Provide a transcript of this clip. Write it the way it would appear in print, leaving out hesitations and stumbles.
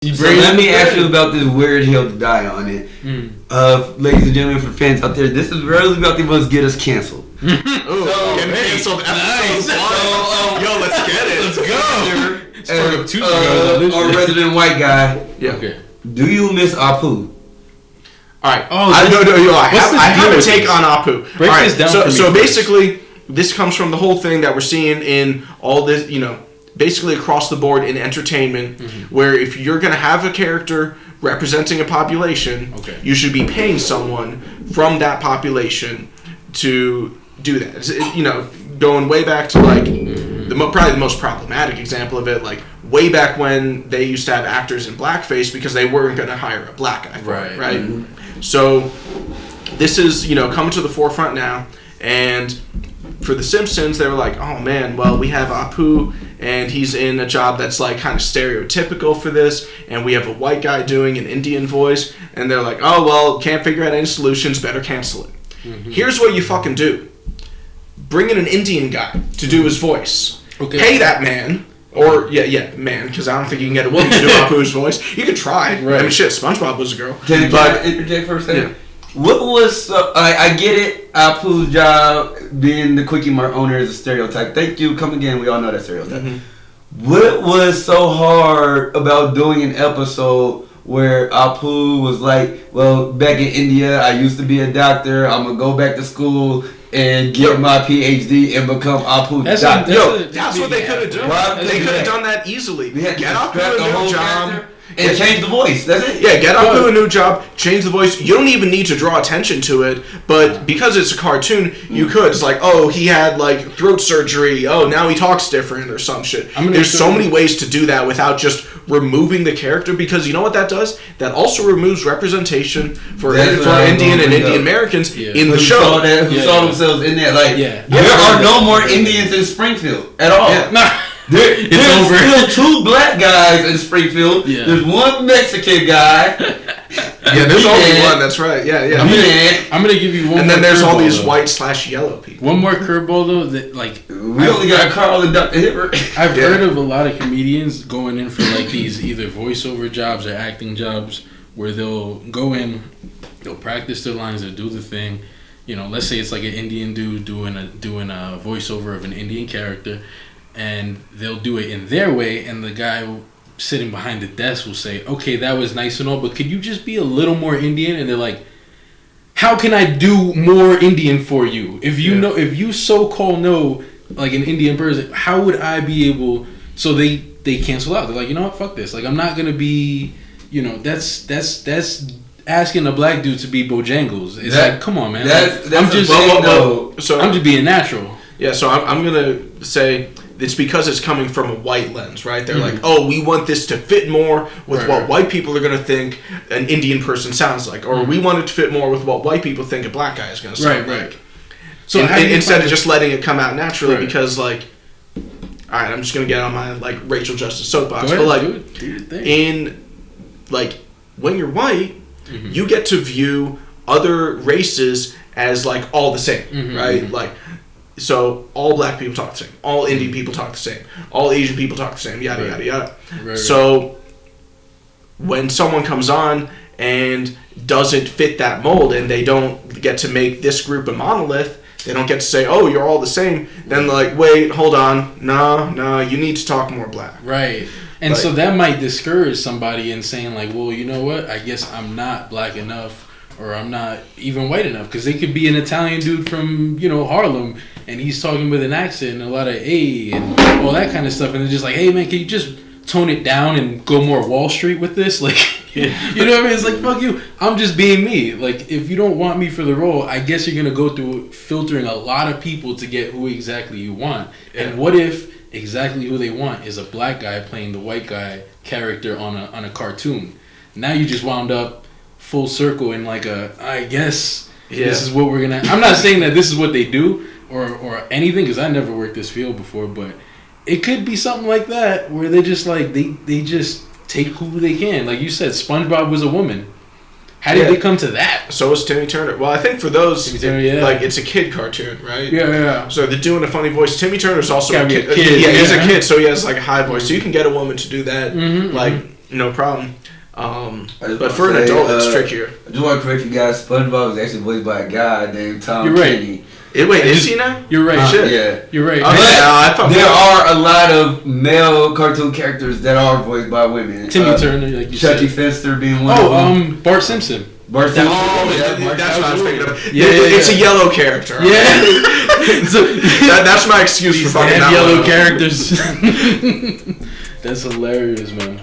So let me ask you about this weird hill to die on it. Ladies and gentlemen, for fans out there, this is really about the ones get us canceled. Getting canceled episode 1. Yo, let's get it. Let's go. Our resident white guy. Yeah. Okay. Do you miss Apu? Alright. I have a take on Apu. Break this down for me so first. basically, this comes from the whole thing that we're seeing in all this, basically across the board in entertainment, where if you're going to have a character representing a population, you should be paying someone from that population to do that. Going way back to like probably the most problematic example of it, like way back when they used to have actors in blackface because they weren't going to hire a black guy for it, right? Mm-hmm. So this is coming to the forefront now, and for the Simpsons, they were like, oh man, well, we have Apu, and he's in a job that's like kind of stereotypical for this, and we have a white guy doing an Indian voice, and they're like, oh well, can't figure out any solutions, better cancel it. Mm-hmm. Here's what you fucking do. Bring in an Indian guy to do his voice. Okay. Pay that man. Or, man, because I don't think you can get a woman to do Apu's voice. You could try. Right. I mean, shit, SpongeBob was a girl. Can I interject for a second? Yeah. What was, I get it, Apu's job being the Quickie Mart owner is a stereotype. Thank you, come again, we all know that stereotype. Mm-hmm. What was so hard about doing an episode where Apu was like, well, back in India, I used to be a doctor, I'm going to go back to school and get my PhD and become Apu's doctor. That's what they could have done. They could have done that easily. Get Apu a new job. And change the voice, that's it? Yeah, get Apu a new job, change the voice. You don't even need to draw attention to it, but because it's a cartoon, you could. It's like, oh, he had like throat surgery. Oh, now he talks different or some shit. There's so many ways to do that without just removing the character, because you know what that does? That also removes representation for Indian and Indian Americans in the show. Who saw themselves in there. Like, there are no more Indians in Springfield at all. Yeah. There's still 2 black guys in Springfield. Yeah. There's 1 Mexican guy. There's only 1. That's right. Yeah. I'm gonna give you one. And then there's all these white/yellow people. One more curveball though. That we only got Carl and Dr. Hibbert. I've heard of a lot of comedians going in for like these either voiceover jobs or acting jobs where they'll go in, they'll practice their lines, they'll do the thing. Let's say it's like an Indian dude doing a voiceover of an Indian character. And they'll do it in their way, and the guy sitting behind the desk will say, okay, that was nice and all, but could you just be a little more Indian? And they're like, how can I do more Indian for you? If you so-called know like an Indian person, how would I be able? So they cancel out. They're like, you know what, fuck this. Like, I'm not gonna be, that's asking a black dude to be Bojangles. It's like, come on, man. I'm just being natural. Yeah, so I'm gonna say it's because it's coming from a white lens, right? They're like, oh, we want this to fit more with what white people are going to think an Indian person sounds like. Or we want it to fit more with what white people think a black guy is going to sound like. So instead of just letting it come out naturally, because, like, all right, I'm just going to get on my, like, Rachel Justice soapbox. But, like, when you're white, you get to view other races as, like, all the same, right? Like, so all black people talk the same. All Indian people talk the same. All Asian people talk the same. Yada, yada, yada. So when someone comes on and doesn't fit that mold and they don't get to make this group a monolith, they don't get to say, oh, you're all the same. Then like, wait, hold on. No, you need to talk more black. Right. And so that might discourage somebody in saying like, well, you know what? I guess I'm not black enough. Or I'm not even white enough, because they could be an Italian dude from, Harlem, and he's talking with an accent and a lot of A and all that kind of stuff, and they're just like, hey man, can you just tone it down and go more Wall Street with this? Like, you know what I mean? It's like, fuck you, I'm just being me. Like, if you don't want me for the role, I guess you're gonna go through filtering a lot of people to get who exactly you want. Yeah. And what if exactly who they want is a black guy playing the white guy character on a cartoon? Now you just wound up full circle in like I guess this is what we're gonna. I'm not saying that this is what they do or anything, because I never worked this field before, but it could be something like that where they just like they just take who they can. Like you said, SpongeBob was a woman. How did they come to that? So was Timmy Turner. Well, I think for those, like, it's a kid cartoon, right? Yeah. So they're doing a funny voice. Timmy Turner's also a kid. He's a kid, so he has like a high voice. So you can get a woman to do that. Like No problem. But for an adult, it's trickier. I just want to correct you guys. SpongeBob was actually voiced by a guy named Tom You're right. Kenny. Wait, is he now? You're right. Shit. Yeah. You're right. But there are a lot of male cartoon characters that are voiced by women. Timmy Turner, like you Chucky said. Finster being one of them. Bart Simpson. Bart Simpson. That's what I was thinking of. Yeah, it's a yellow character. Yeah. That's my excuse for fucking that yellow characters. That's hilarious, man.